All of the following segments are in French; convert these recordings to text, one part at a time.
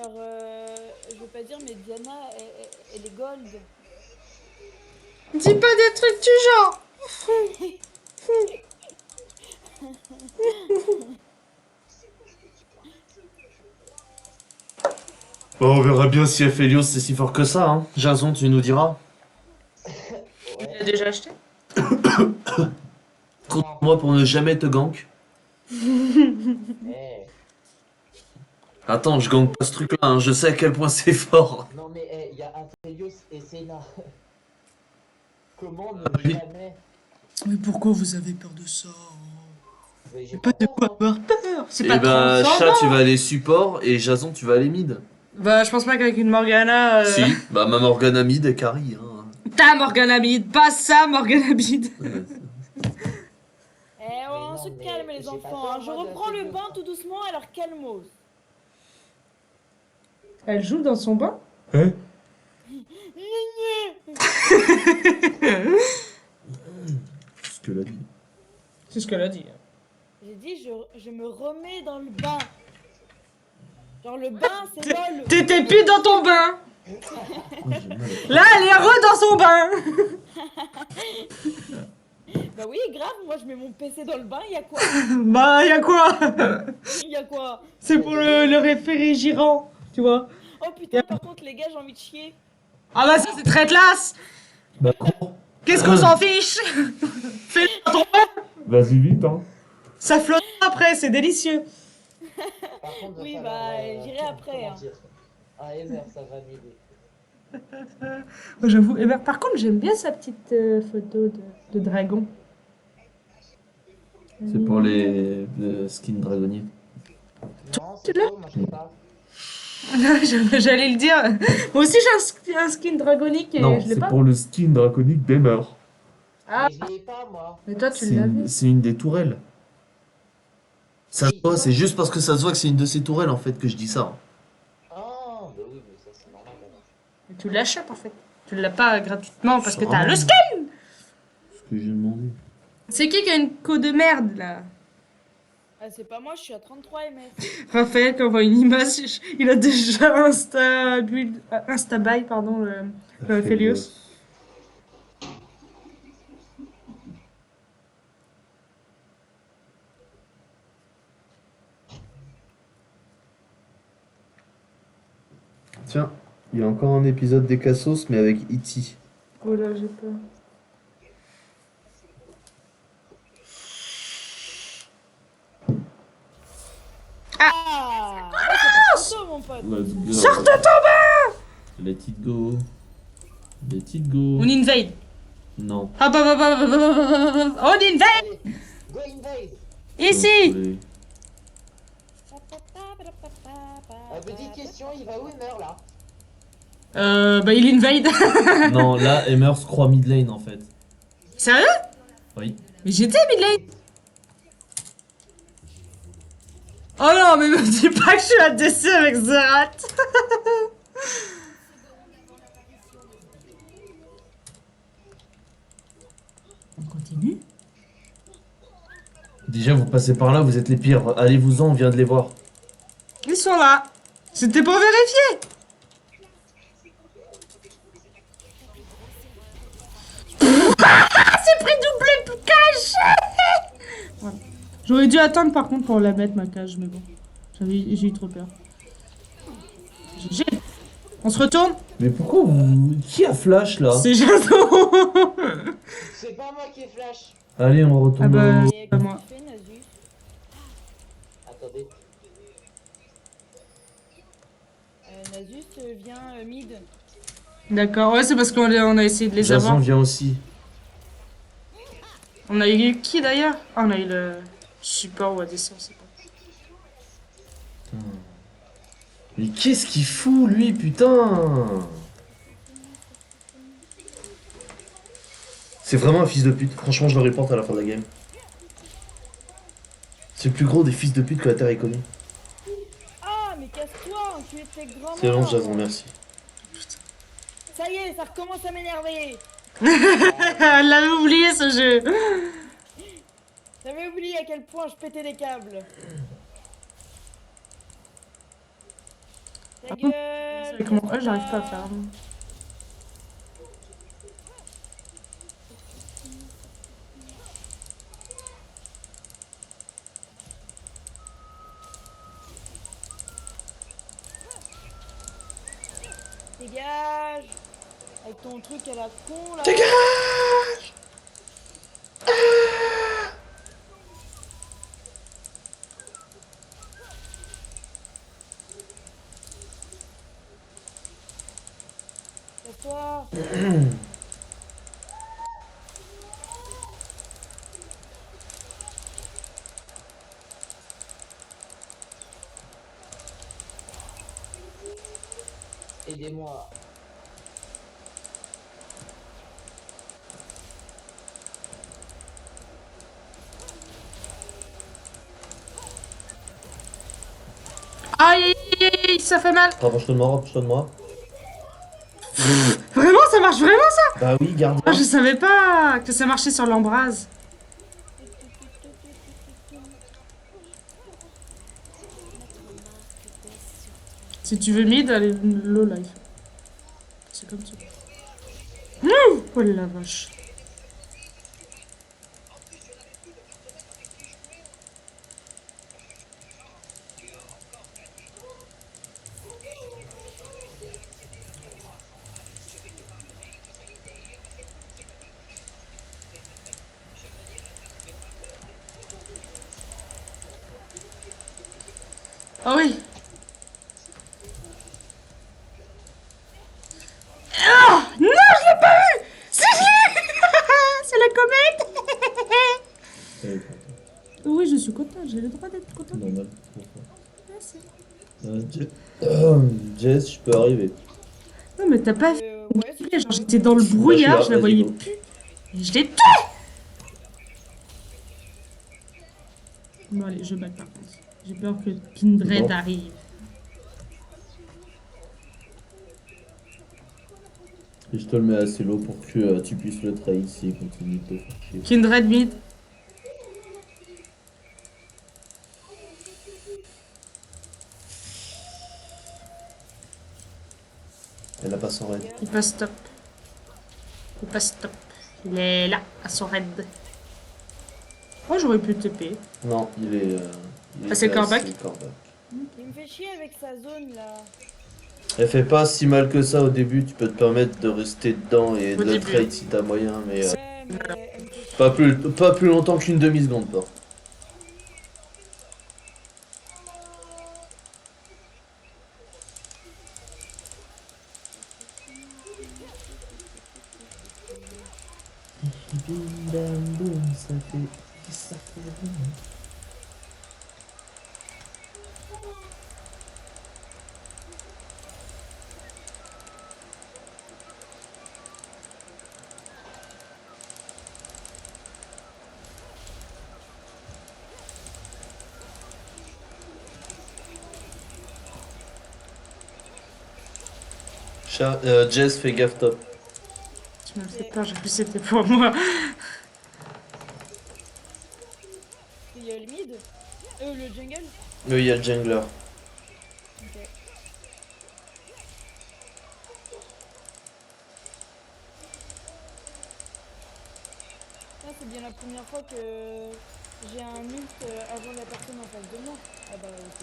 Alors, je veux pas dire, mais Diana, elle est gold. Dis pas des trucs du genre. Bon, on verra bien si Aphelios c'est si fort que ça, hein. Jason, tu nous diras. Il Ouais. a déjà acheté. Non. Moi pour ne jamais te gank. Eh. Attends, je gank pas ce truc-là, hein. Je sais à quel point c'est fort. Non mais il y a Aphelios et Senna. Comment ne oui. jamais. Mais pourquoi vous avez peur de ça? Mais j'ai Pas de peur, quoi moi. avoir peur. C'est Et pas bah, Chat, transcendant. tu vas aller support et Jason, tu vas aller mid. Bah, je pense pas qu'avec une Morgana. Si, bah, ma Morgana mid et carry, hein. Ta Morganabide, pas ça Morganabide. Ouais. Eh, on non, se mais calme, les j'ai pas enfants. peur, Hein. Je moi, de reprends le Aphelios, bain hein. tout doucement, alors calmos. Elle joue dans son bain? Hein? Ce que l'a dit. C'est ce qu'elle a dit. J'ai dit, je me remets dans le bain. Genre, le bain, c'est lol. T'étais plus dans ton bain. Oh, j'ai mal. Là, elle est re dans son bain. Bah oui, grave, moi je mets mon PC dans le bain, y a quoi? Bah, y a quoi? Y a quoi? C'est pour le réfrigérant, tu vois. Oh putain, par contre, les gars, j'ai envie de chier. Ah bah ça, c'est très classe. Bah, cours. Qu'est-ce qu'on s'en fiche? Fais-le dans ton bain. Vas-y vite, hein. Ça flotte après, c'est délicieux. Par contre, va Oui, falloir, bah, j'irai après, comment hein. dire. Ah, Emer, ça va m'aider. J'avoue. Et ben, par contre, j'aime bien sa petite photo de dragon. C'est pour les skins dragonniers. Non, Tu c'est l'as faux, moi je l'ai pas. J'allais le dire. Moi aussi, j'ai un skin dragonique et Non, je l'ai c'est pas. pour le skin draconique d'Emer. Ah, Mais je l'ai pas, moi. mais toi, tu C'est l'avais. c'est une des tourelles. Ça se Oui. voit, c'est juste parce que ça se voit que c'est une de ces tourelles en fait que je dis ça. Ah, bah oui, mais ça c'est normal. Alors. Mais tu l'achètes en fait. Tu l'as pas gratuitement parce que Ça. t'as le skin. Ce que j'ai demandé. C'est qui a une co de merde là? Ah, c'est pas moi, je suis à 33 ms. Raphaël qui envoie une image, il a déjà Insta buy pardon le Felios. Tiens, il y a encore un épisode des Cassos mais avec E.T. Oh là, j'ai peur. Ah, c'est pas mon pote. Let's go. Sors de ton bain! Let it go. Let it go. On invade. Non. Hop hop hop hop hop hop hop hop. On invade Allez, go invade. ici. Petite question, il va où Emer là? Bah il invade. Non, là, Emmer se croit mid lane en fait. Sérieux? Oui. Mais j'étais mid lane. Oh non, mais me dis pas que je suis à DC avec Zerat. On continue? Déjà, vous passez par là, vous êtes les pires. Allez-vous-en, on vient de les voir. Ils sont là. C'était pour vérifier. C'est pris doublé cache. Voilà. J'aurais dû attendre par contre pour la mettre ma cage, mais bon. J'ai eu trop peur. GG. On se retourne? Mais pourquoi vous... Qui a flash là? C'est Jason. C'est pas moi qui ai flash. Allez, on retourne. Ah bah, Et pas qu'est-ce moi. que tu fais, Nasus? Attendez. Nasus, viens mid. D'accord, ouais, c'est parce on a essayé de les Jason avoir. vient aussi. On a eu qui d'ailleurs? Ah, on a eu le support ou ADC, on sait pas. Putain. Mais qu'est-ce qu'il fout lui, putain? C'est vraiment un fils de pute. Franchement, je le reporte à la fin de la game. C'est le plus gros des fils de pute que la Terre ait connu. Ah, mais casse-toi, enculé de tes grands-mères. C'est bon, Jason, merci. Ça y est, ça recommence à m'énerver. Elle l'avait oublié ce jeu. J'avais oublié à quel point je pétais les câbles. Ta contre, gueule. avec mon E, j'arrive pas à faire. Dégage. Avec ton truc à la con là. Dégage! Casse-toi. Aidez-moi. Aïe, aïe, aïe, aïe, ça fait mal. Rapproche-toi de moi, rapproche-toi de moi. Vraiment, ça marche vraiment ça? Bah oui, garde-moi. Ah, je savais pas que ça marchait sur l'embrase. Si tu veux mid, allez low life. C'est comme ça. Ouh, oh la vache. Ah oui. Oh non, je l'ai pas eu. Si, je l'ai eu. C'est la comète. Oui, je suis contente, j'ai le droit d'être contente. Normal. Merci. Jess, je peux arriver. Non, mais t'as pas vu. Ouais, si tu Genre, veux. j'étais dans le brouillard, là, je la vas-y, voyais go. plus. Et je l'ai tué. Bon, allez, je back par contre. J'ai peur que Kindred Bon. arrive. Et je te le mets assez low pour que tu puisses le trade s'il continue de te faire chier. Kindred mid. Elle a pas son raid. Il passe top. Il passe top. Il est là, à son raid. Oh, j'aurais pu TP. Non, il est. Ah, c'est était coreback assez coreback. Il me fait chier avec sa zone là. Elle fait pas si mal que ça au début, tu peux te permettre de rester dedans et de Au le début. trade si t'as moyen, mais Ouais, mais elle me fait chier. pas plus longtemps qu'une demi-seconde, pas. Jess, fais gaffe top. Tu m'as fait peur, j'ai cru que c'était pour moi. Il y a le mid. Le jungle. Oui, il y a le jungler. Ok. Là, c'est bien la première fois que j'ai un ult avant la personne en face de moi. Ah bah, ok.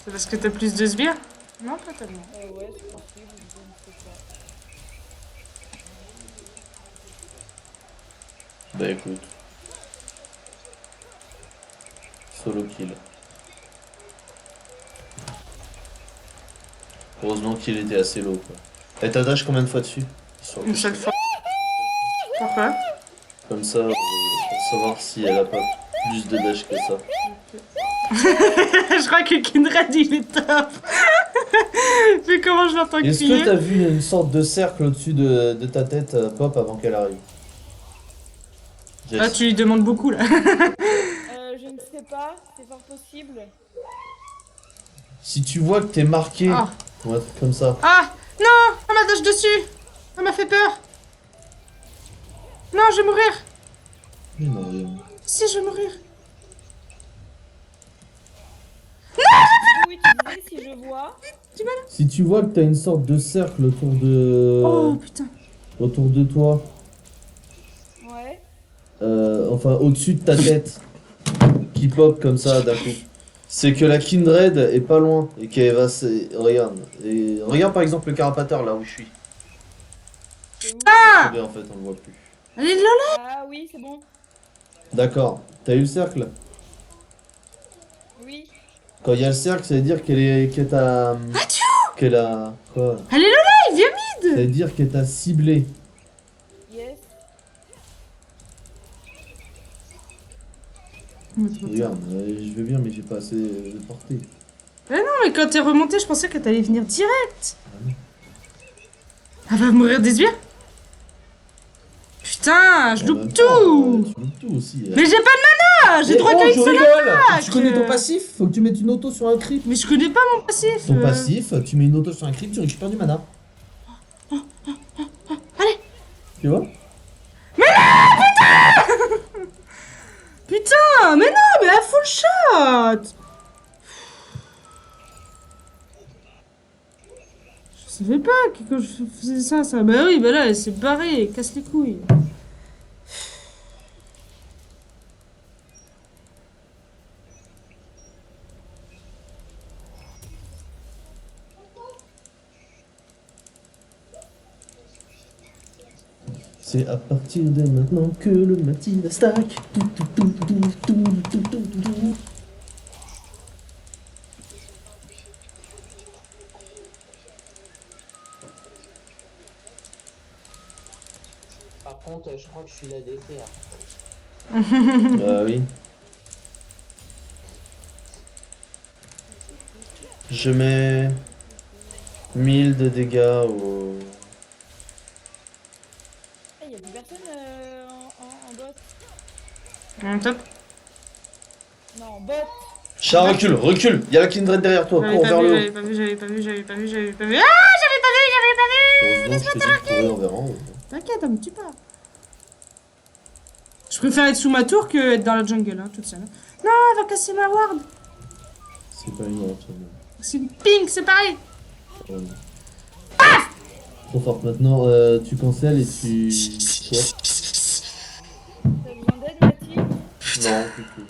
C'est parce que t'as plus de sbires? Non, pas tellement. Ouais, c'est possible, je ne sais pas. Bah écoute. Solo kill. Heureusement qu'il était assez low quoi. Et t'as dash combien de fois dessus? Sur le Une seule fois. Pourquoi? Comme ça, pour savoir si elle a pas plus de dash que ça. Je crois que Kindred il est top. Vu comment je l'entends Est-ce crier. que t'as vu une sorte de cercle au-dessus de ta tête pop avant qu'elle arrive? Jess. Ah, tu lui demandes beaucoup là. Je ne sais pas, c'est fort possible. Si tu vois que t'es marqué, Ah. ou un truc comme ça. Ah non, on m'a dash dessus. Ça m'a fait peur. Non, je vais mourir. Mais non, Si, je vais mourir. Non, si je vois. Si tu vois que t'as une sorte de cercle autour de... Oh putain. autour de toi, Ouais. enfin au-dessus de ta tête, qui pop comme ça d'un coup, c'est que la Kindred est pas loin et qu'elle va se... Regarde. Et... Regarde par exemple le carapateur là où je suis. C'est où? Très bien en fait, on le voit plus. Elle est là. Ah oui, c'est bon. D'accord. T'as eu le cercle? Oui. Quand il y a le cercle, ça veut dire qu'elle t'a... qu'elle a... Quoi? Elle est là, il vient Ça mid. veut dire qu'elle t'a ciblé. Yes. Regarde, je vais bien mais j'ai pas assez de portée. Non, mais quand t'es remonté, je pensais que t'allais venir direct. Elle va mourir des yeux. Putain, je En loupe même temps, tout. tu loupes tout aussi. Mais j'ai pas de mana. J'ai Mais droit oh, qu'à une je seule rigole. attaque. Tu connais ton passif? Faut que tu mettes une auto sur un creep. Mais je connais pas mon passif. Ton passif, tu mets une auto sur un creep, tu récupères du mana. Allez. Tu vois? Putain, mais non, mais à full shot. Je savais pas que quand je faisais ça. Bah oui, bah là, elle s'est barrée, casse les couilles. C'est à partir de maintenant que le matin va stack. Par contre, je crois que je suis la DC. Ah oui. Je mets 1000 de dégâts au... Ah, y a plus personne en bot. Top. Non, en bot. Chat, recule, recule. Il y a la Kindred derrière toi, cours vers le haut. J'avais pas vu. Ah, Heureusement, je te dis de courir vers en haut. t'inquiète, un petit pas. Je préfère être sous ma tour que être dans la jungle, hein, toute seule. Non, elle va casser ma ward. C'est pas une honte. C'est une ping, c'est pareil. Trop forte maintenant, tu cancelles et tu... Quoi? T'as besoin d'aide, Mathilde? Non, du tout.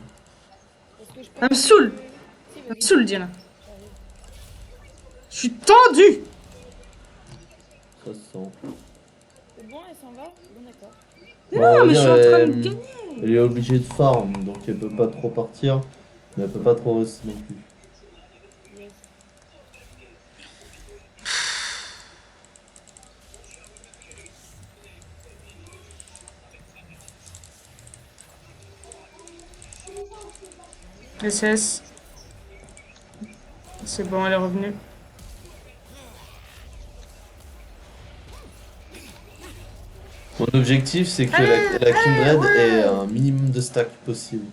Est-ce que je peux... Elle me saoule. Si, Elle me vas-y. saoule, Diana. Je suis tendue. Ça se sent. C'est bon, elle s'en va? Bon, d'accord. Bon, on Non, va mais je suis dire, en train de gagner. Elle est obligée de farm, donc elle peut pas trop partir. Mais elle peut pas trop rester non plus. Yes. SS. C'est bon, elle est revenue. Mon objectif, c'est que Allez, la Kindred ouais. ait un minimum de stack possible.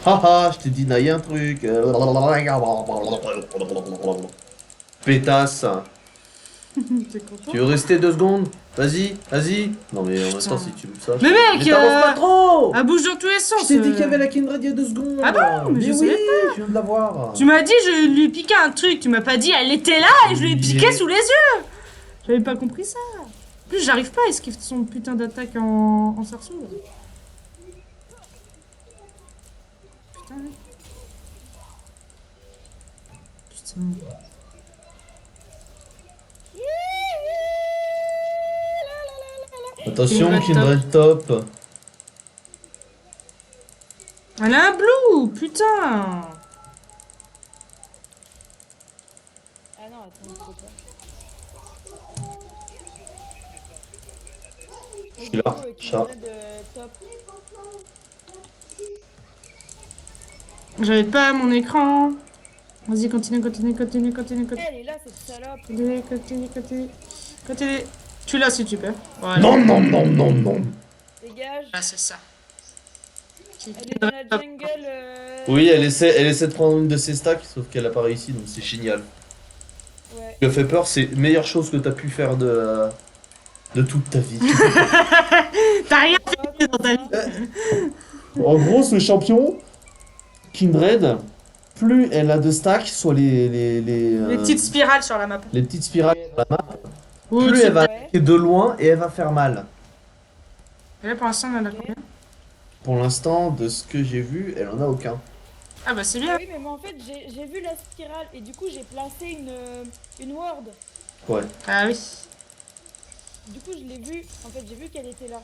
Haha, je t'ai dit, il y a un truc. Pétasse. T'es content? Tu veux rester 2 secondes? Vas-y, vas-y. Non mais en même temps, si tu veux ça... Mais mec, t'avances pas trop. elle bouge dans tous les sens. Je t'ai dit qu'il y avait la Kindred il y a 2 secondes. Ah bon? Mais je oui, savais je viens de la voir. Tu m'as dit, je lui piquais un truc. Tu m'as pas dit, elle était là et je lui ai piqué sous les yeux. J'avais pas compris ça. En plus, j'arrive pas à esquiver son putain d'attaque en cerceau. Là. Putain. Putain. Attention, Kindred Kindred top. Elle a un blue, putain. Ah non, attends, je peux pas. Je suis là, chat. Top. J'avais pas mon écran. Vas-y, continue. Elle est là, cette salope. Continue. Tu l'as si tu peux. Voilà. Non. Dégage. Ah, c'est ça. Elle est dans la jungle. Oui, elle essaie de prendre une de ses stacks, sauf qu'elle a pas réussi, donc c'est génial. Ouais. Ce qui me fait peur, c'est la meilleure chose que t'as pu faire de De toute ta vie. T'as rien Hop, fait dans ta vie. En gros, ce champion, Kindred, plus elle a de stacks, soit Les petites spirales sur la map. les petites spirales sur la map, Oui, plus tu- elle va Ouais. attaquer de loin et elle va faire mal. Et là, pour l'instant, on en a Ok. combien? Pour l'instant, de ce que j'ai vu, elle en a aucun. Ah bah c'est Ah bien. oui, mais moi en fait, j'ai vu la spirale et du coup, j'ai placé une ward. Ouais. Ah oui. Du coup, je l'ai vue. En fait, j'ai vu qu'elle était là.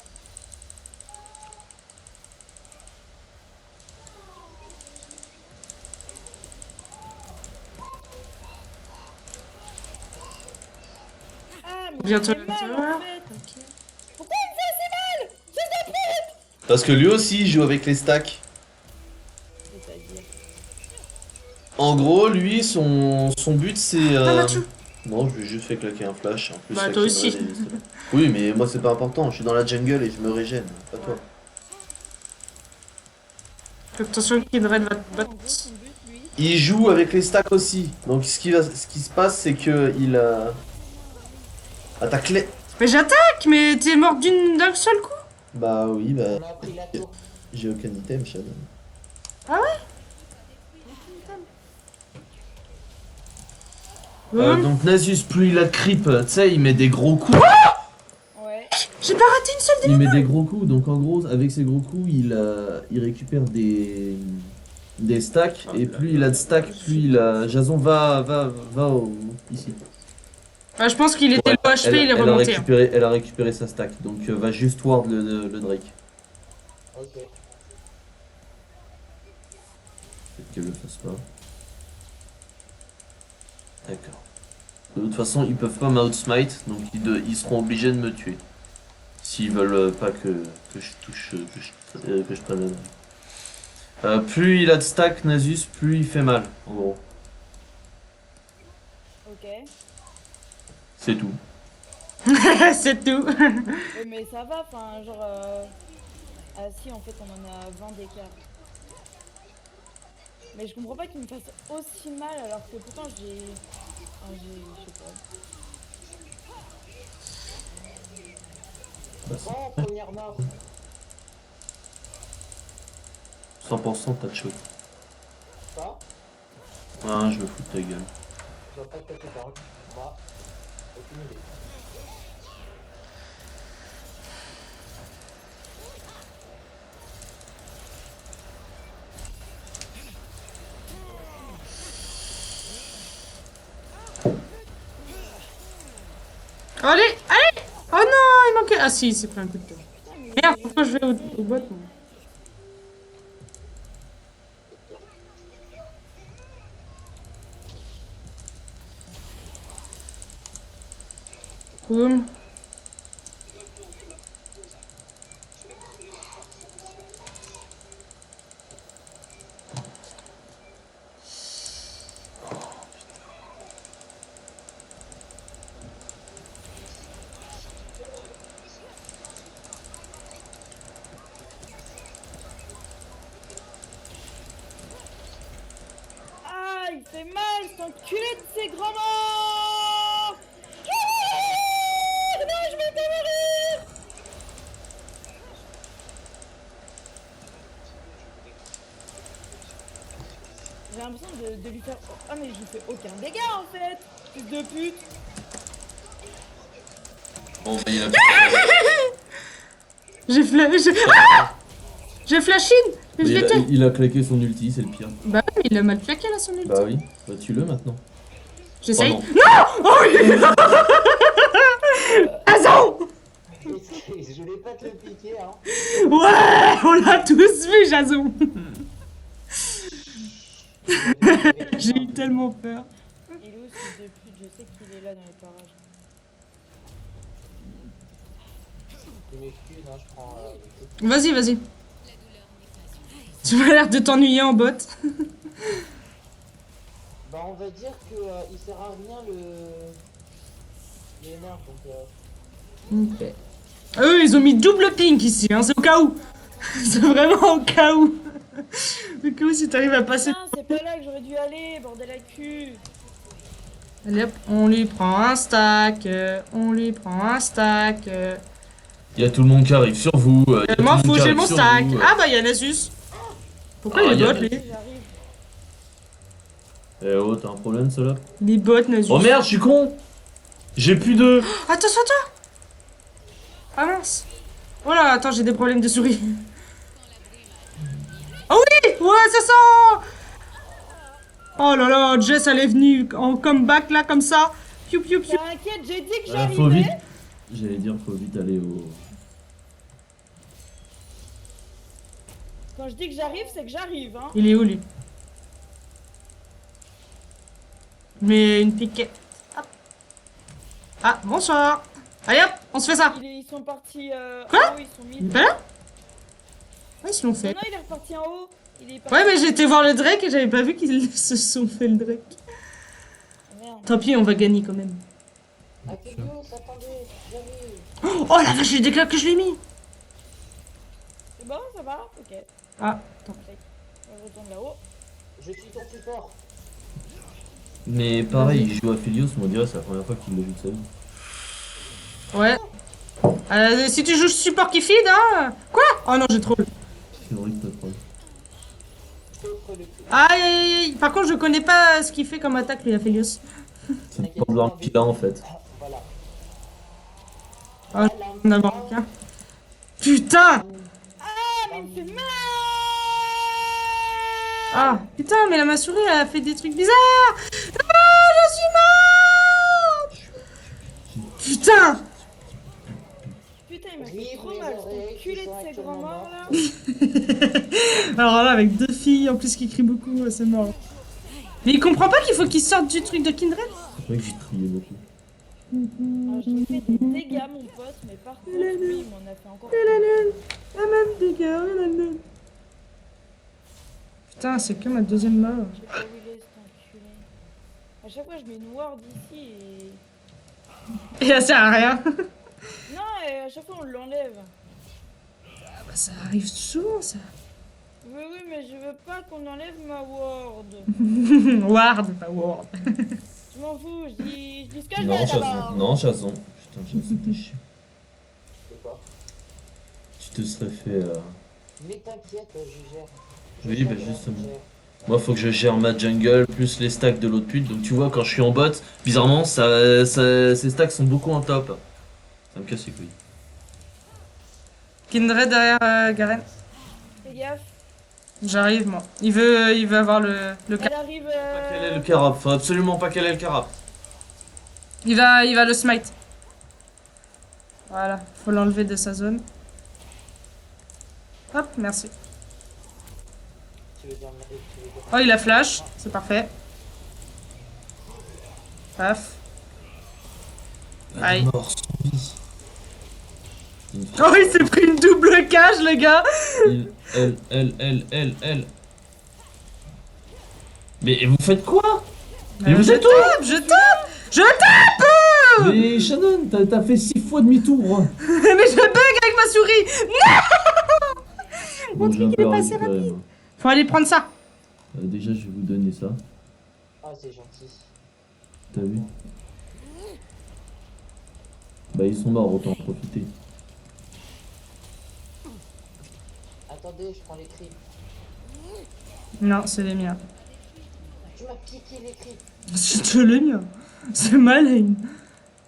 Ah, mais Bientôt il le fait mal, tour. en fait. Pourquoi il me fait assez mal? Parce que lui aussi, il joue avec les stacks. C'est-à-dire. En gros, lui, son but, c'est... Ah Mathieu. Non, je lui ai juste fait claquer un flash. En plus, Bah, la toi Kindred aussi. est juste là. Oui, mais moi, c'est pas important. Je suis dans la jungle et je me régène. Pas toi. Attention, Kindred va te En battre. gros, son but, lui. Il joue avec les stacks aussi. Donc, ce qui se passe, c'est que il attaque les... Mais j'attaque, mais t'es mort d'un seul coup. Bah oui, bah... On a pris la tour. J'ai aucun item, Shadow. Hum. Donc Nasus, plus il a de creep, tu sais, il met des gros coups. Ouais. J'ai pas raté une seule Il met des gros coups, donc en gros, avec ces gros coups, il récupère des stacks, et plus il a de stacks, plus il a... Jason, ici. Bah, je pense qu'il était Ouais, low HP, il est remonté. Hein. elle a récupéré sa stack, donc va juste ward le Drake. Ok. Peut-être qu'elle le fasse pas. D'accord. De toute façon, ils peuvent pas m'outsmite, donc ils seront obligés de me tuer. S'ils veulent pas que je touche, que je prenne la main. Plus il a de stack, Nasus, plus il fait mal, en gros. Ok. C'est tout. C'est tout. Mais ça va, enfin, genre. Ah si, en fait, on en a 20 d'écart. Mais je comprends pas qu'il me fasse aussi mal alors que pourtant j'ai. Enfin, je sais pas. Bon, première mort. 100% t'as de choc. Ça, Ah, je me fous de ta gueule. je vois pas de quoi tu parles. Moi, aucune idée. Allez, allez. Oh non, il manquait. Ah si, il s'est pris un coup de tête. Putain, mais. Merde, pourquoi je vais au bot moi? Boum. Ah, il fait mal, cet enculé de ses grands-morts. Non, je vais pas mourir. J'ai l'impression de lui faire... Ah mais je lui fais aucun dégât en fait. Fils de pute. Bon, bah, il a... J'ai Ah, j'ai flash in. Mais je l'étais. il a claqué son ulti, c'est le pire. Bah oui, mais il a mal claqué là son ulti. Bah oui, bah tue-le maintenant. J'essaye. Oh, Oh oui. Jason. Je voulais pas te le piquer, hein. Ouais, on l'a tous vu, Jason. J'ai eu tellement peur. Il est où ce fils de pute? Je sais qu'il est là dans les parages. Je m'excuse, hein, je prends. Vas-y, vas-y. Tu m'as l'air de t'ennuyer en bot. Bah, on va dire que il sert à rien les nerfs, donc. Ok. Eux, ils ont mis double pink ici, hein, c'est au cas où. C'est vraiment au cas où. Au cas où si t'arrives à passer. Putain, c'est pas là que j'aurais dû aller, bordel à cul. Allez hop, on lui prend un stack. On lui prend un stack. Il y a tout le monde qui arrive sur vous. y a tout Je le m'en monde fous, qui j'ai arrive mon sur stack. vous, Ah bah il y a Nasus. Pourquoi Ah, il y a bot lui? J'arrive. Eh oh, t'as un problème, ça là? Il bot Nasus. Oh merde, je suis con! J'ai plus de. Attention, toi. Ah mince. Oh là, attends, j'ai des problèmes de souris. Oh oui! Ouais, ça sent. Oh là là, Jess, elle est venue en comeback là, comme ça. Piou piou piou. T'inquiète, j'ai dit que Faut vite. j'arrivais. J'allais dire, faut vite aller au. Quand je dis que j'arrive, c'est que j'arrive, hein. Il est où lui? Mais une piquette. Hop. Ah, bonsoir. Allez hop, on se fait ça. Ils sont partis Quoi en haut, ils sont mis. Il est pas là? Ouais, ils se l'ont Non, fait. non, il est reparti en haut. Il est parti. Ouais, mais j'étais voir le Drake et j'avais pas vu qu'ils se sont fait le Drake. Merde. Tant pis, on va gagner quand même. Aphelios, attendez, j'arrive. Oh la vache, les dégâts que je lui ai mis. C'est bon, ça va? Ok. Ah, attends. Je retourne là-haut. Je suis ton support. Mais pareil, il joue à Philios, mais on dirait c'est la première fois qu'il le joue de sa vie. Ouais. Si tu joues support qui feed, hein. Quoi? Oh non, j'ai trop. C'est horrible, ta phrase. T'offres le prix. Aïe aïe aïe. Par contre, je connais pas ce qu'il fait comme attaque, lui, Aphelios. C'est une porte d'arme qu'il a en fait. Voilà. Ah, on a manqué un. Putain! Ah, mais il me fait mal. Ah, putain, mais la ma souris, elle a fait des trucs bizarres! Ah, je suis morte! Putain! Putain, il m'a fait Vive trop les mal, oreilles cet qui enculé sont de ces actuellement grands morts là. Alors là, avec deux filles en plus qui crient beaucoup, c'est mort. Mais il comprend pas qu'il faut qu'il sorte du truc de Kindred? C'est vrai que j'ai trié ma fille. Alors, j'ai fait des dégâts, mon pote, mais par contre, lui, il m'en a fait encore plus. La même dégâts, Putain, c'est que ma deuxième mort. Je sais pas où il est, cet enculé. À chaque fois, je mets une ward ici et. Et elle sert à rien. Non, et à chaque fois, on l'enlève. Ah bah ça arrive souvent, ça. Oui, oui, mais je veux pas qu'on enlève ma ward. Ward, pas Ward. Je m'en fous, je dis ce que je Non, veux Chazon. d'abord. Non, Chazon. Putain, Chazon, t'es chiant. C'est quoi? Tu te serais fait. Mais t'inquiète, je gère. Oui, bah justement. Moi, faut que je gère ma jungle plus les stacks de l'autre pute. Donc, tu vois, quand je suis en bot, bizarrement, ces stacks sont beaucoup en top. Ça me casse les couilles. Kindred derrière Garen. Fais gaffe, J'arrive, moi. Il veut avoir le elle arrive. Pas quel est le carap, faut absolument pas quel est le carap. Il va le smite. Voilà, faut l'enlever de sa zone. Hop, merci. Tu veux dire, tu veux dire. Oh, il a flash, c'est parfait. Paf. Aïe. Mort, sans vie. Oh, il s'est pris une double cage, le gars. Elle. Mais vous faites quoi? Mais Euh, vous je êtes où? tape, je tape. Mais Shannon, t'as fait 6 fois demi-tour. Mais je bug avec ma souris. Bon, Mon j'ai un truc, peu il est pas assez arrêté, quand rapide. même. Faut aller prendre ça. Déjà, je vais vous donner ça. Ah, c'est gentil. T'as vu? Bah, ils sont morts, autant en profiter. Attendez, je prends les cris. Non, c'est les miens. Tu m'as piqué les cris. C'est les miens. C'est malin.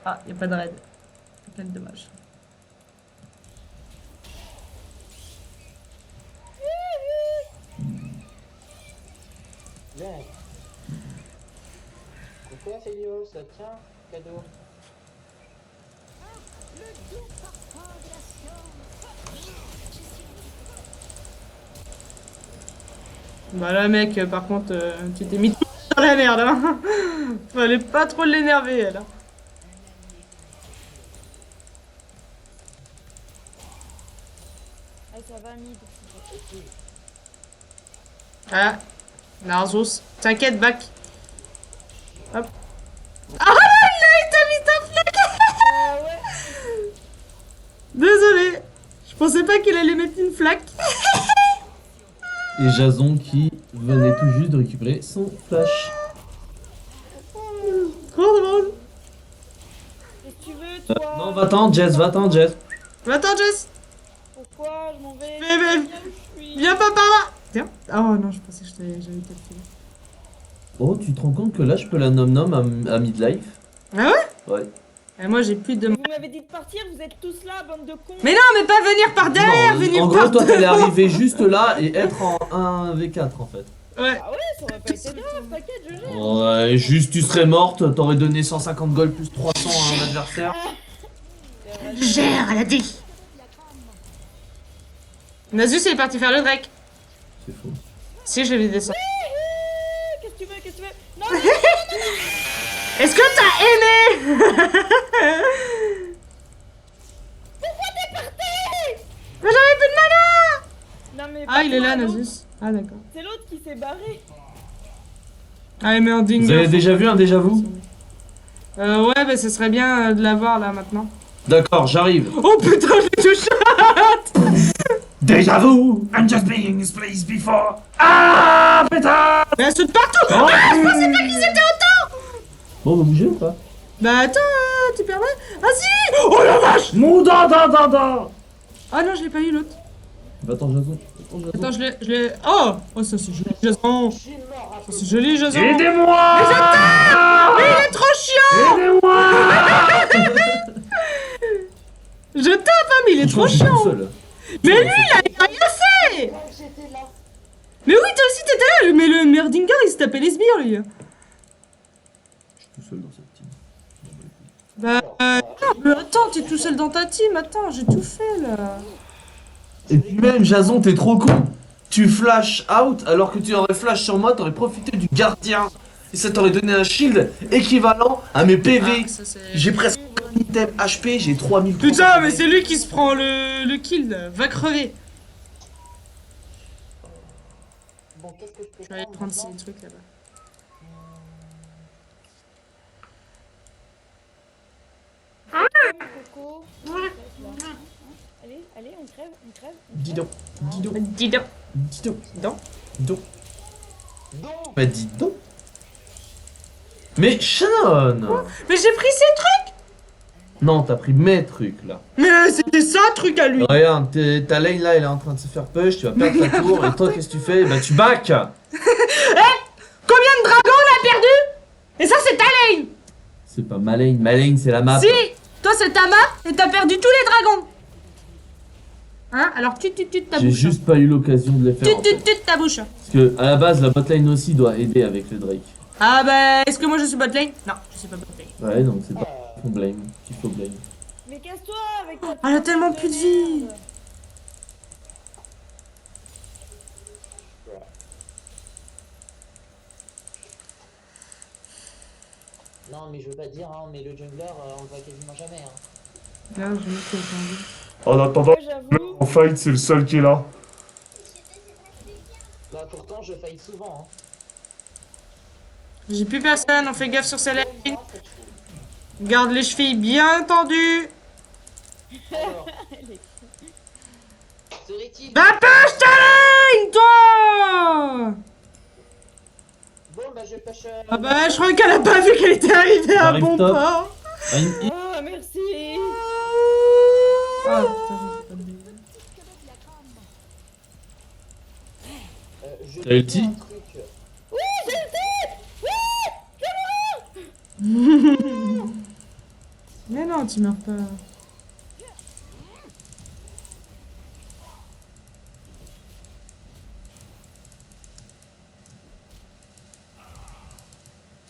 Ah, y a pas de raid. Quel dommage. Bien. Coucou Aphelios, tiens, cadeau. Bah là, mec, par contre, tu t'es mis tout dans la merde. Hein. Fallait pas trop l'énerver, elle. Hein. Ah, ça va, mid. Ah, Narsos. T'inquiète, back. Hop. Ah là, il t'a mis ta flaque. Ouais. Désolé. Je pensais pas qu'il allait mettre une flaque. Et Jason qui venait tout juste de récupérer son flash. Trop Non, va-t'en, Jess, va-t'en, Jess. Va-t'en, Jess. Pourquoi je m'en vais? Mais- Viens où je suis. Viens pas par là. Tiens. Oh non, je pensais que j'avais calculé. Oh, tu te rends compte que là, je peux la nom-nom à midlife? Ah ouais? Ouais. Et moi, j'ai plus de... Vous m'avez dit de partir, vous êtes tous là, bande de cons. Mais non, mais pas venir par derrière, Non, venir en par gros, toi, t'allais devant. arriver juste là et être en 1v4 en fait. Ouais. Ah ouais, ça aurait pas été grave, t'inquiète, je gère. Ouais, juste tu serais morte, t'aurais donné 150 gold plus 300 à un adversaire. Gère, elle a dit. Nasus, il est parti faire le Drake. C'est faux. Si, je l'ai descendu. Qu'est-ce que tu veux, qu'est-ce que tu veux? Non, non, Est-ce que t'as aimé? Mais j'avais plus de mana. non mais Ah, il est là, pas toi, Nasus. Ah, d'accord. c'est l'autre qui s'est barré. Ah, mais un dingue. Vous avez déjà vu un déjà vu? Ouais, bah, ce serait bien de l'avoir là maintenant. D'accord, j'arrive. Oh putain, je l'ai touché. Déjà vu! I'm just being in this place before. Ah putain! Mais elle saute partout. Oh. Ah, je pensais pas qu'ils étaient autant. Bon, on va bouger ou pas? Bah, attends, tu permets? Ah, si. Oh la vache. Mon da. Ah non, je l'ai pas eu l'autre. Attends, Jason. Attends, je l'ai. Oh! Oh, ça c'est joli, Jason! Je suis mort à Ça c'est joli, Jason! Aidez-moi! Mais il est trop chiant! Aidez-moi! Je tape, hein, mais il est trop chiant! Mais lui, il a rien fait! moi que j'étais là. Mais oui, toi aussi t'étais là! Mais le merdinger, il se tapait les sbires, lui! Je suis tout seul dans cette team. Bah, non, mais attends, t'es tout seul dans ta team, attends, j'ai tout fait là! Et puis même, Jason, t'es trop con. Tu flash out alors que tu aurais flash sur moi, t'aurais profité du gardien. Et ça t'aurait donné un shield équivalent à mes PV. Ah, ça, c'est- J'ai presque un item HP, j'ai 3000. Putain, mais c'est lui qui se prend le kill, là. Va crever! Bon, qu'est-ce que je peux Je vais aller faire prendre ces maintenant trucs là-bas. Coco. Allez, allez, on crève, on crève. Dis donc, dis donc, Dis donc! dis donc, Dis donc! dis donc. Donc, Bah dis donc. Mais Shannon! Mais j'ai pris ces trucs! Non, t'as pris mes trucs là. Mais c'était ça, truc à lui! Regarde, ta lane là, elle est en train de se faire push, tu vas perdre ta tour, et toi, qu'est-ce que tu fais? Bah tu back! Combien de dragons on a perdu? Et ça, c'est ta lane! C'est pas ma lane c'est la map. Si! Toi, c'est ta map et t'as perdu tous les dragons! Hein? Alors, tu ta J'ai bouche. juste pas eu l'occasion de les faire. en fait. Ta bouche. Parce que à la base, la botlane aussi doit aider avec le Drake. Ah bah, est-ce que moi je suis bot lane? Non, je suis pas bot lane. Ouais, donc c'est pas ton blame qu'il faut blame. Mais casse-toi avec ta Elle a tellement plus de vie! merde. non, mais je veux pas dire, hein, mais le jungler, on le voit quasiment jamais. Hein. Là, je vais mettre le En attendant, Moi j'avoue. en fight, c'est le seul qui est là. Bah, pourtant, je faille souvent. Hein. J'ai plus personne, on fait gaffe sur sa lane. Garde les chevilles bien tendues. Alors, serait-il. Va push ta lane, toi! Bon, bah, je pêche. Ah bah, je crois qu'elle a pas vu qu'elle était arrivée à J'arrive bon top. port. Ah, Oh, merci. Ah, putain, j'ai pas de vie. Je T'as vais ulti faire un truc. Mais non, tu meurs pas.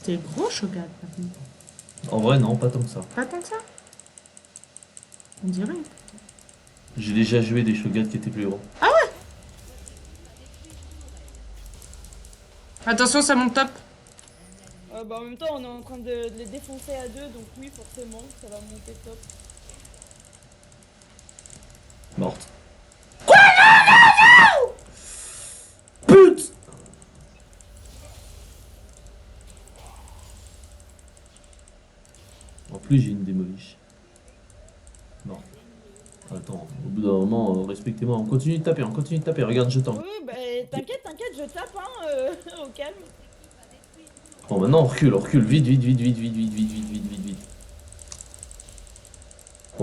T'es gros, Shogat, par contre. En vrai, non, pas tant que ça. Pas tant que ça. On dirait. J'ai déjà joué des Shogat qui étaient plus gros. Attention, ça monte top. Bah en même temps, on est en train de les défoncer à deux, donc oui, forcément, ça va monter top. Morte. Quoi? Non, Pute! En plus, j'ai une démolish. Morte. Attends, au bout d'un moment, respectez-moi. On continue de taper, Regarde, je tank. Oui, bah t'inquiète, je tape, hein, au calme. Bon, maintenant, on recule. Vite.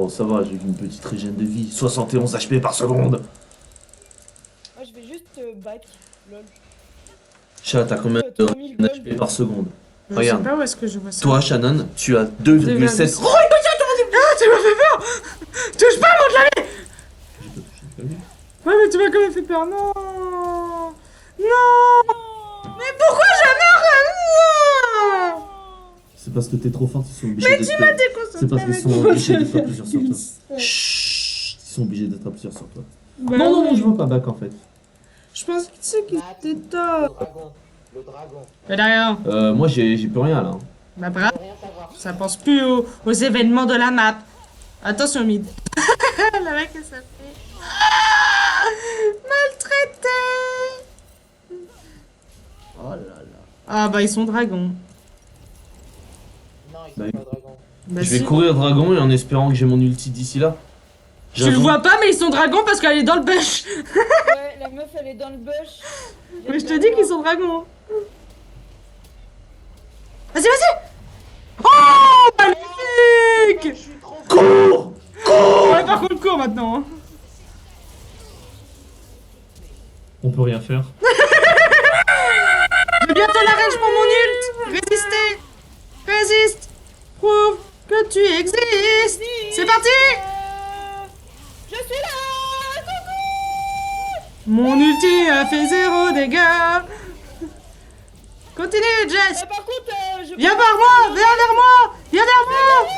Oh, ça va, j'ai une petite régène de vie. 71 HP par seconde. Moi, je vais juste back. Lol. Chat, t'as combien de 3000 gold. HP par seconde? Je sais Regarde. pas où est-ce que je vois ça. Toi, Shannon, tu as 2,7. 2,7. Ah, tu m'as fait peur! Touche pas, mon clavier! J'ai pas touché le clavier. Ouais, mais tu m'as quand même fait peur. Non! Non! Mais pourquoi je meurs? Non! C'est parce que t'es trop fort, ils sont obligés d'être. Déconcentré C'est parce qu'ils avec sont moi, obligés d'être je à plusieurs sur toi. sais. Chut, ils sont obligés d'être à plusieurs sur toi. Bah non, non, oui. non, je vois pas back en fait. Je pense que c'est qui Matt, c'était le top. dragon. Le dragon. Mais derrière. Moi, j'ai plus rien là. Bah Je bravo. veux rien savoir. Ça pense plus aux événements de la map. Attention, mid. La mec, elle s'appelle. Ah, maltraité. Oh là là. Ah bah ils sont dragons. Non, ils Bah, sont pas dragons. Bah, Je vais si. courir dragon et en espérant que j'ai mon ulti d'ici là. Tu le vois pas, mais ils sont dragons parce qu'elle est dans le bush. Ouais, la meuf, elle est dans le bush. Mais je te dis qu'ils sont dragons. Vas-y, vas-y. Oh, magnifique. Je suis trop Cours. Ouais, par contre, cours maintenant. Hein. On peut rien faire. J'ai bientôt la range pour mon ult. Résistez. Résiste. Prouve que tu existes. C'est parti. Je suis là. Coucou. Mon ulti a fait 0 dégâts. Continue, Jess. Par contre, je... Viens vers moi. Viens vers moi. Viens vers moi.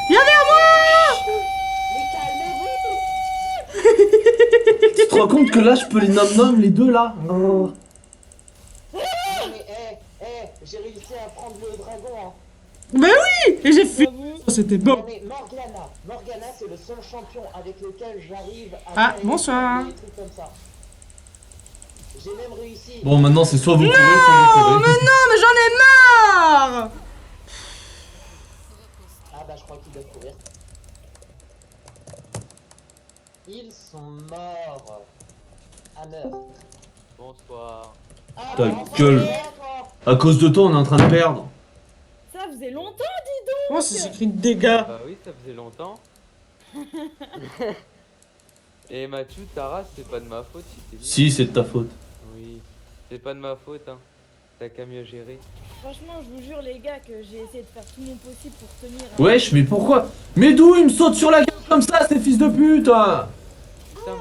Viens vers moi. Mais calmez-vous. Tu te rends compte que là, je peux les nom les deux là. Oh. Non mais j'ai réussi à prendre le dragon. Hein. Bah oui. Et j'ai fait. J'avoue. Oh, c'était Non beau. mais Morgana c'est le seul champion avec lequel j'arrive à Ah, faire bonsoir. des trucs comme ça. J'ai même réussi. Bon, maintenant, c'est soit vous courez, soit Oh, vous mais courez. non, mais j'en ai marre. Ah bah je crois qu'ils doivent courir. Ils sont morts. À meurtre. Bonsoir. Ah, Ta bah, enfin, gueule. d'accord. À cause de toi, on est en train de perdre. Ça faisait longtemps, dis donc. Oh, c'est écrit dégâts. Bah oui, ça faisait longtemps. Et Mathieu, Tara, c'est pas de ma faute si t'es libre. Si, c'est de ta faute. Oui, c'est pas de ma faute, hein. T'as qu'à mieux gérer. Franchement, je vous jure, les gars, que j'ai essayé de faire tout mon possible pour tenir. hein. Wesh, mais pourquoi? Mais d'où il me saute sur la gueule comme ça, ces fils de pute hein. Putain,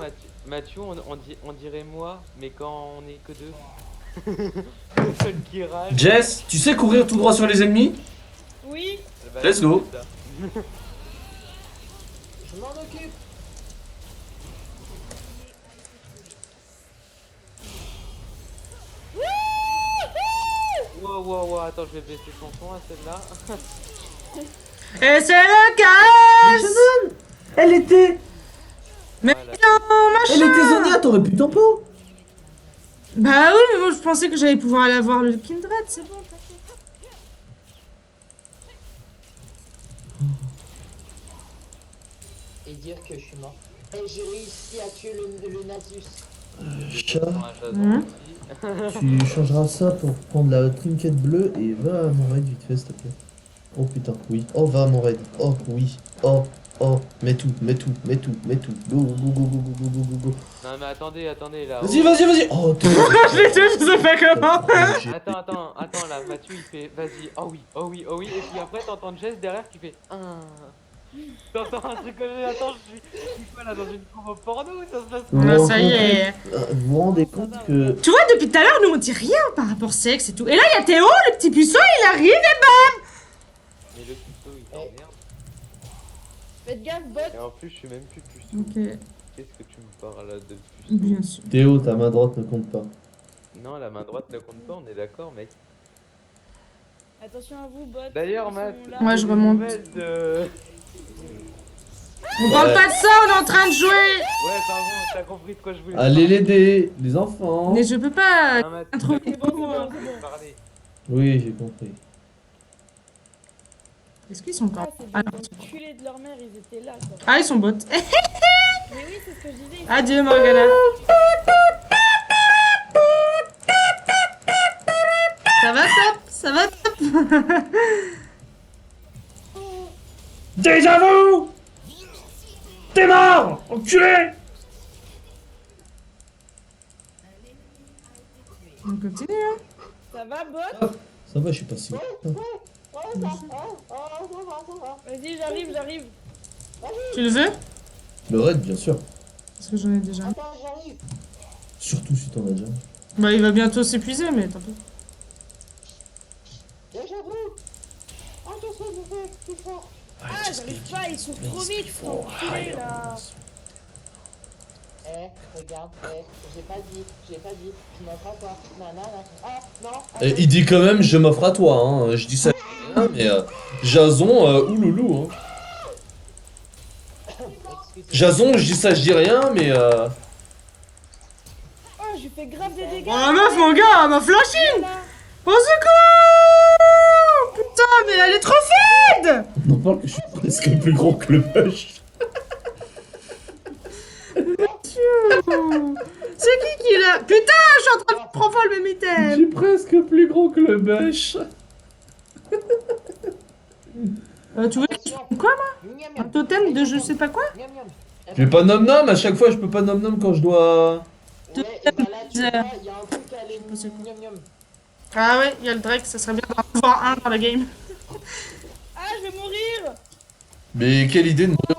Mathieu, on dirait moi, mais quand on est que deux. Le seul qui rage. Jess, tu sais courir tout droit sur les ennemis? Oui. Bah, Let's go. c'est ça. Je m'en occupe. Wow, attends, je vais baisser son son à celle-là. Et c'est le casse. Elle était... Mais Voilà. non, machin. Elle était Zonia, t'aurais pu tempo. Bah oui, mais moi je pensais que j'allais pouvoir aller avoir le Kindred, c'est bon. t'inquiète. Et dire que je suis mort. Et j'ai réussi à tuer le Nasus. Chat, Un jason Hein aussi. tu changeras ça pour prendre la trinket bleue et va à mon raid vite fait, s'il te plaît. Oh putain, oui. Oh, va à mon raid. Oh, oui. Oh, mets tout. Go, go, go, go, go, go, go, go, go. Non mais attendez là. Vas-y. Oh, t'es... Je l'ai tué, je sais pas comment. Attends là, Mathieu il fait vas-y, oh oui, et puis après t'entends Jess derrière qui fait T'entends un truc comme ça, attends, je suis quoi là dans une combo porno ou ça se passe Vous Ah, ça y est. Vous vous rendez compte que... Tu vois, depuis tout à l'heure, nous on dit rien par rapport au sexe et tout. Et là, il y a Théo, le petit puceau, il arrive et bam. Mais le puceau il t'emmerde. Faites gaffe, bot. Et en plus je suis même plus puceau. Ok, Qu'est-ce que tu me parles là de puceau? bien sûr. Théo, ta main droite ne compte pas. Non, la main droite ne compte pas, on est d'accord mec. Attention à vous, bot. D'ailleurs Ils Matt, sont là. Ouais, je remonte. Ouais, On parle pas de ça, on est en train de jouer. pardon, t'as compris de quoi je voulais Allez l'aider, les enfants. Mais je peux pas. Ah, Matt, Trop- C'est bon, c'est bon, c'est bon. parler. Oui, j'ai compris. Est-ce qu'ils sont encore Ah, c'est Ah, des non. enculés de leur mère, ils étaient là, quoi. Ah, ils sont bots. Mais oui, c'est ce que je disais. Adieu, Morgana. Ça va top, ça va top. Déjà vous. Enculé! On continue, hein. Ça va, bot? Ça va, je suis pas si. Oh, ça va. Vas-y, j'arrive. Tu le veux? Le raid, bien sûr. Parce que j'en ai déjà un. Attends, j'arrive. Surtout si t'en as déjà. Bah, il va bientôt s'épuiser, mais tant pis. J'avoue. Ah, je sais, je fais plus fort. Ah, j'arrive pas, ils sont trop vite, faut enculer, là. Regarde, j'ai pas dit, je m'offre à toi. Nanana. Ah, non. Et il dit quand même, je m'offre à toi, hein. Je dis ça, mais Jason, ouloulou, hein. Jason, je dis ça, je dis rien, mais Oh, je lui fais grave des dégâts. Oh la meuf, mon gars, elle m'a flashé! Voilà. Au secours! Putain, mais elle est trop fade! on en parle que je suis presque plus gros que le push. C'est qui l'a? Putain, je suis en train de prendre folle mes Je mitaines! suis presque plus gros que le bush. Tu veux que je fasse quoi, moi? Un totem de je sais pas quoi? Je vais pas nom nom, à chaque fois je peux pas nom nom quand je dois. Ouais, et bah là, tu vois, il y a un truc à aller C'est quoi? miam miam. Ah ouais, il y a le Drake, ça serait bien d'en avoir un dans la game. Ah, je vais mourir. Mais quelle idée de mourir.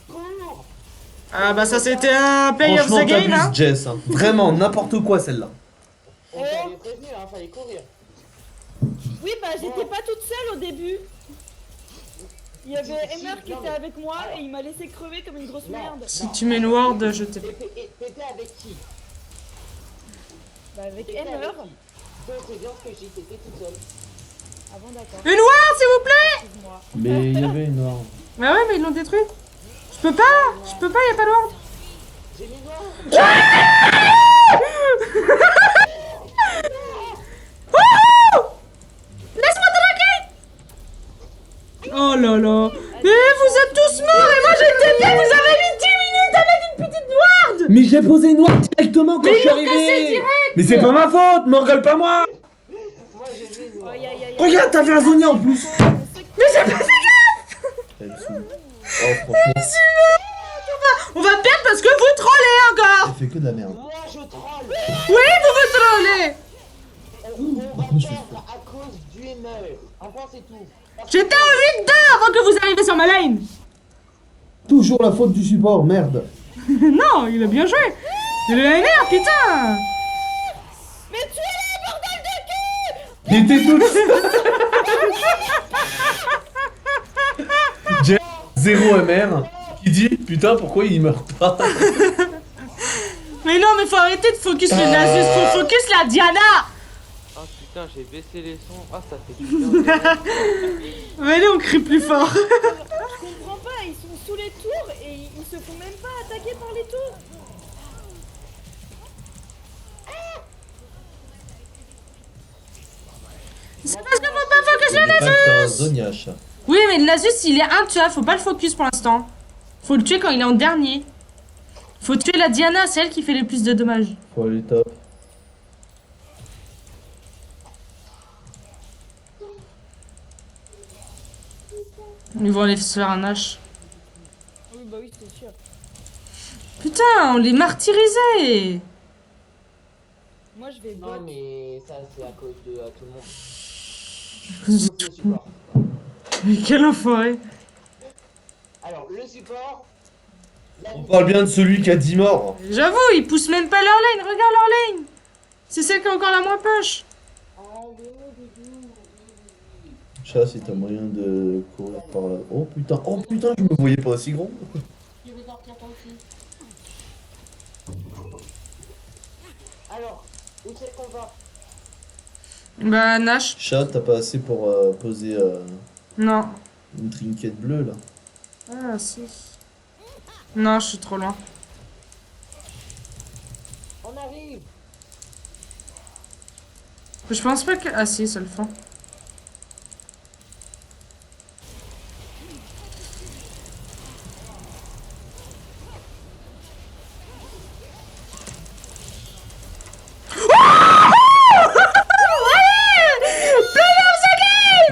Cours. Ah bah ça c'était un play of Franchement, the game, hein. t'abuses, Jess. Hein. Vraiment, n'importe quoi celle-là. On t'avait prévenu, hein, fallait courir. Oui, bah j'étais pas toute seule au début. Il y avait Emmer qui était avec moi et il m'a laissé crever comme une grosse merde. Si tu mets une ward, je t'ai. T'étais avec qui? Bah avec T'étais Emmer. avec qui? Toi, c'est bien ce que j'ai dit, t'étais toute seule. Ah bon, d'accord. Une ward, s'il vous plaît! Excuse-moi. Mais il y avait une noire. Bah ouais, mais ils l'ont détruit. Je peux pas, y a pas de ward. J'ai mis noir. Laisse-moi tranquille! Oh là là. Mais vous êtes tous morts et moi j'étais bien, vous avez mis 10 minutes avec une petite ward! Mais j'ai posé une noire directement quand Mais je suis ils l'ont cassé arrivé. direct. Mais c'est pas ma faute, m'engueule pas moi. Moi, j'ai mis noir. Aïe, aïe, aïe, aïe. Regarde, t'avais un Zonia en plus. Mais j'ai pas fait gaffe! Elle me saoule. Oh franchement, On va perdre parce que vous trollez encore! elle fait que de la merde. Moi, je troll. Oui, vous trollez! On va perdre à cause du ME. Enfin, c'est tout. J'étais en 8-2 avant que vous arriviez sur ma lane! Toujours la faute du support, merde. Non, il a bien joué! C'est le NR, putain! Mais tuez-les, bordel de cul! Il était tout. Jess, 0 MR qui dit putain pourquoi il meurt pas. Mais non, mais faut arrêter de focus le Nasus, faut focus la Diana! Oh putain, j'ai baissé les sons. Ah, ça fait du bien. Mais allez, on crie plus fort! Je comprends pas, ils sont sous les tours et ils se font même pas attaquer par les tours. C'est parce que faut pas focus le pas que t'as un Nasus! Zonia, chat. Oui, mais le Nasus, il est intuable, faut pas le focus pour l'instant. Faut le tuer quand il est en dernier. Faut tuer la Diana, c'est elle qui fait le plus de dommages. Faut aller top. Ils vont aller se faire un H. Oui, bah oui, c'est sûr. Putain, on les martyrisait! Moi, je vais Non, bot. mais ça, c'est à cause de tout le monde. Mais Sauf le support. quel enfoiré! Alors, le support. la On parle bien de celui qui a 10 morts. J'avoue, ils poussent même pas leur lane, regarde leur lane! C'est celle qui a encore la moins push! Chat, si t'as moyen de courir par là. Oh putain, je me voyais pas aussi gros. Alors, où c'est qu'on va? Bah, Nash. Chat, t'as pas assez pour poser Non. une trinquette bleue là. Ah, si. Non, je suis trop loin. On arrive. Je pense pas que. Ah, si, ça le fait.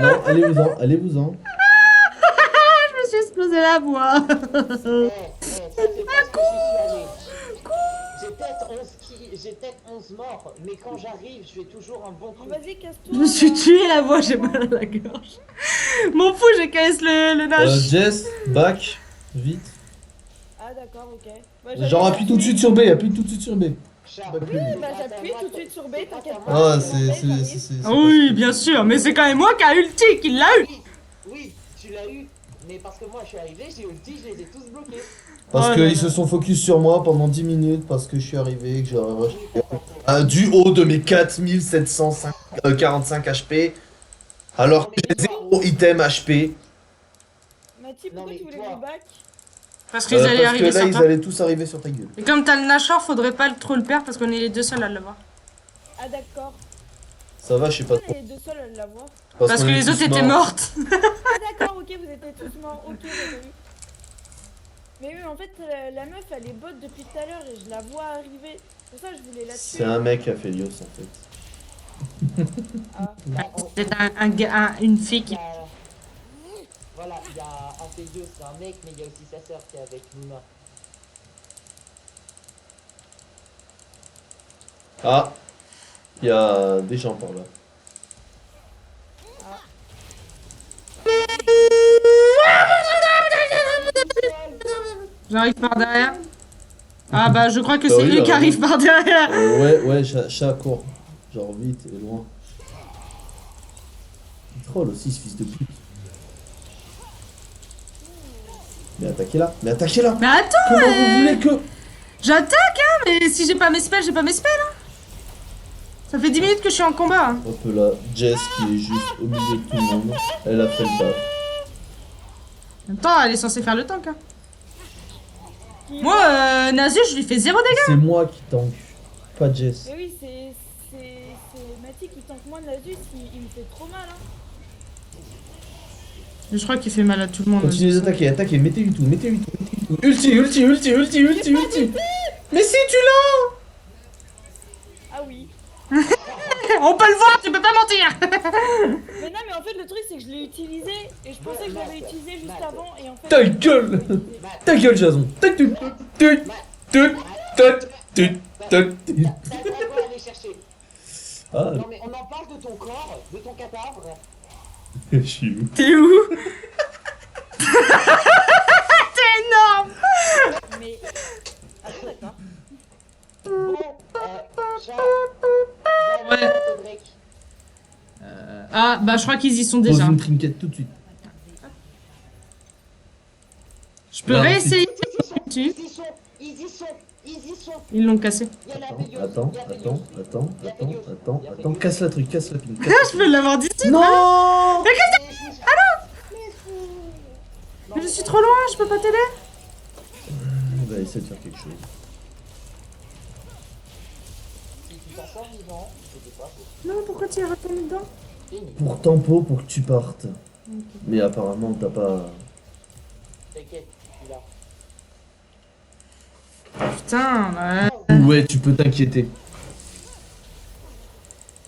Non, allez-vous-en, allez-vous-en. Je me suis explosé la voix! Ça, c'est pas 11 morts, mais quand j'arrive, je fais toujours un bon truc. Vas-y, casse-toi. Je me suis là. tué la voix, j'ai mal à la gorge. M'en fous, j'ai KS le nage. Jess, back, vite. Ah, d'accord, ok. Ouais, j'avais Genre appuie tout de suite sur B, appuie tout de suite sur B. Chat. Bah, plus. Oui, bah j'appuie tout de suite sur B, t'inquiète pas. Ah, j'arrive. Ah oui, bien sûr, mais c'est quand même moi qui a ulti, qui l'a eu. Oui, oui, tu l'as eu, mais parce que moi je suis arrivé, j'ai ulti, je les ai tous bloqués. Parce Oh qu'ils là là. se sont focus sur moi pendant 10 minutes parce que je suis arrivé, que j'ai rush. Du haut de mes 4745 HP, alors que j'ai 0 item HP. Mathis, Non, pourquoi mais tu voulais toi. que je back? Parce qu'ils allaient Parce que arriver là, sur ils toi. allaient tous arriver sur ta gueule. Et comme t'as le Nashor, faudrait pas trop le perdre parce qu'on est les deux seuls à l'avoir. Ah, d'accord. Ça va, je sais pas On trop. est les deux seuls à l'avoir. Parce qu'on que est les tous autres étaient morts. mortes. Ah, d'accord, ok, vous étiez tous morts. Ok, j'avais vu. Mais oui, en fait, la meuf, elle est bot depuis tout à l'heure et je la vois arriver. C'est pour ça que je voulais la tuer. C'est un mec, Aphelios, en fait. Ah. Bah, C'est une fille il y qui. a- Voilà, il y a Aphelios, c'est un mec, mais il y a aussi sa sœur qui est avec Luna. Ah, il y a des gens par là. J'arrive par derrière. Ah bah je crois que Bah c'est oui, lui bah qui oui. arrive par derrière. Ouais, chat court. Genre vite et loin. Il troll aussi, ce fils de pute. Mais attaquez-là, mais attaquez-là. Mais attends, Comment vous voulez que... j'attaque hein, mais si j'ai pas mes spells, j'ai pas mes spells hein. Ça fait 10 minutes que je suis en combat. Hein. Hop là, Jess qui est juste au milieu de tout le monde. Elle a fait le taf. En même temps, elle est censée faire le tank. Hein. Moi, Nasus, je lui fais 0 dégâts. C'est moi qui tank, pas Jess. Mais oui, c'est Mathis qui tank moi, Nasus, il me fait trop mal. Hein. Mais je crois qu'il fait mal à tout le monde. Continuez d'attaquer, attaquez, mettez-lui tout, mettez-lui tout, mettez-lui tout. Ulti. Mais si tu l'as. Ah oui. On peut le voir, tu peux pas mentir. Mais non, mais en fait, le truc, c'est que je l'ai utilisé et je pensais que je l'avais utilisé juste avant. Et en fait. Ta gueule. Ta gueule, Jason. T'as pas quoi aller chercher. Ah, Non mais on en parle de ton corps, de ton cadavre. je suis où? T'es où? T'es énorme. Mais. Ah, bon, d'accord. Bon, chat. Ouais. Drake. Ah bah je crois qu'ils y sont Pose déjà. une trinket tout de suite. Je peux Non, réessayer. Ils y sont, ils y sont, ils y sont. Ils l'ont cassé. Il y a la Attends, casse la truc, casse la pine. Ah, je peux l'avoir d'ici. Non. Mais je suis trop loin, je peux pas t'aider. On va essayer de faire quelque chose. Si tu t'en sors vivant, c'était pas faux. Non, pourquoi tu es retourné dedans? Fini. Pour tempo, pour que tu partes. Mais apparemment, t'as pas... T'inquiète, il a. Putain, ouais. Ouais, tu peux t'inquiéter.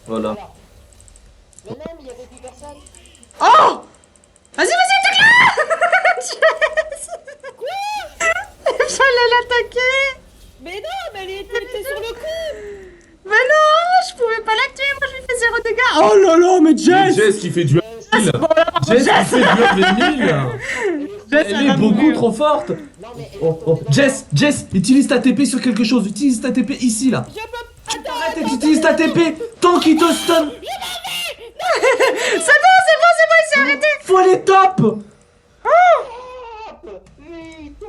Voilà. Voilà. Mais non, mais il y avait plus personne. Oh! Vas-y, attaque-la! Il fallait l'attaquer! Mais non, mais elle était sur le coup. Mais non, je pouvais pas la tuer, moi je lui fais 0 dégâts! Oh là là, mais Jess! Jess qui fait du heal. Jess qui fait du level 1000. Jess, Elle est beaucoup trop forte. Non, mais elle est Oh, retournée dans Jess, utilise ta TP sur quelque chose. Utilise ta TP ici, là. Je peux. Attends, Arrête et tu utilises ta TP tant qu'il te stun. C'est bon, il s'est arrêté! Faut aller top. Hop, vite.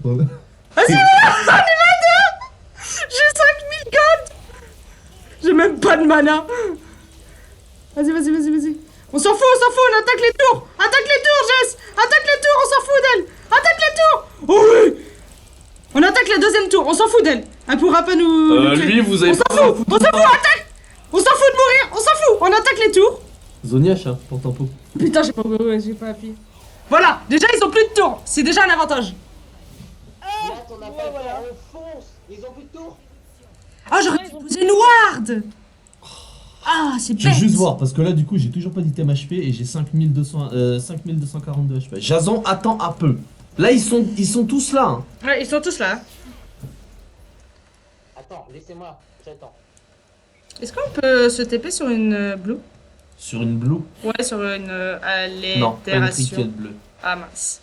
Vas-y, on y va deux! J'ai 5000 gold! J'ai même pas de mana! Vas-y. On s'en fout, on attaque les tours! Attaque les tours, Jess! Attaque les tours, on s'en fout d'elle! Attaque les tours! Oh oui! On attaque la deuxième tour, on s'en fout d'elle! Elle pourra pas nous... nous tuer. Lui, vous avez On s'en fout, attaque! On s'en fout de mourir, on s'en fout! On attaque les tours! Zoniache, hein, pour tempo. Putain, j'ai pas appuyé. Voilà, déjà ils ont plus de tours, c'est déjà un avantage. Là, ton appel, voilà. on fonce. Ils ont plus de tour. Ah, j'aurais dû poser une ward! Ah, c'est Je vais bête! juste voir, parce que là, du coup, j'ai toujours pas d'item HP et j'ai 5242 HP. Jason attend un peu. Là, ils sont tous là. Hein. Ouais, ils sont tous là. Attends, laissez-moi. J'attends. Est-ce qu'on peut se TP sur une blue? Sur une blue? Ouais, sur une Non, pas une allitération. cricket bleue. Ah mince.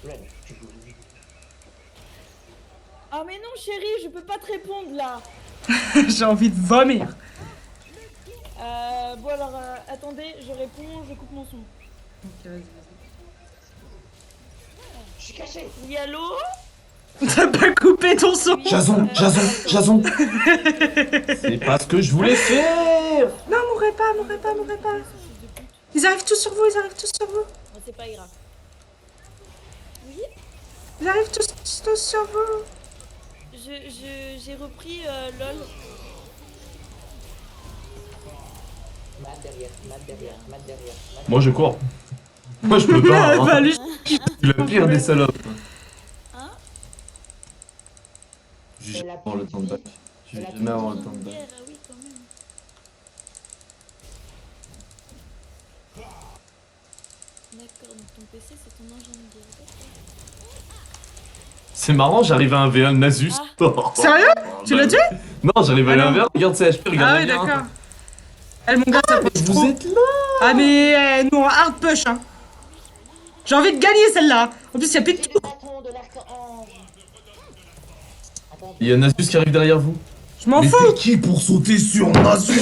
Ren, Ah mais non chérie, je peux pas te répondre là. J'ai envie de vomir. Bon alors, attendez, je réponds, je coupe mon son. Ok, vas-y, je suis caché. Oui, allô? vas-y. T'as pas coupé ton son? Oui, Jason, Jason, attends. Jason. C'est pas ce que je voulais faire. Non, mourrez pas, mourrez pas, mourrez pas. Ils arrivent tous sur vous, ils arrivent tous sur vous. Bon, c'est pas grave. Oui, Ils arrivent tous sur vous. j'ai repris LOL. Mat derrière, mat derrière, mat derrière. Mat Moi je cours. Moi je peux pas. Ah, bah, Hein. lui, Le pire des salopes. Hein? Je vais jamais avoir le temps de back. Je vais jamais avoir le temps de back. Guerre, ah oui, quand même. D'accord, donc ton PC c'est ton engin de guerre. D'accord. C'est marrant, j'arrive à un V1 de Nasus. Sérieux? Tu l'as tué? Non, j'arrive à Ah un non. V1. Regarde ses HP, regarde Ah la oui, mienne. d'accord. Eh, mon gars, ça passe trop. Vous êtes là. Ah mais nous on hard push hein. J'ai envie de gagner celle-là. En plus, il y a plus de J'ai tout. le bâton de l'archange. Attends, Il y a Nasus qui arrive derrière vous. Je m'en Mais fous. t'es qui pour sauter sur Nasus?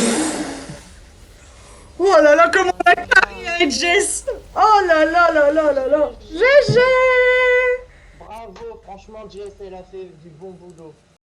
Oh là là, comment on a carry avec Jess. Oh là là là là là là. GG. bravo, franchement, Jess, elle a fait du bon boulot.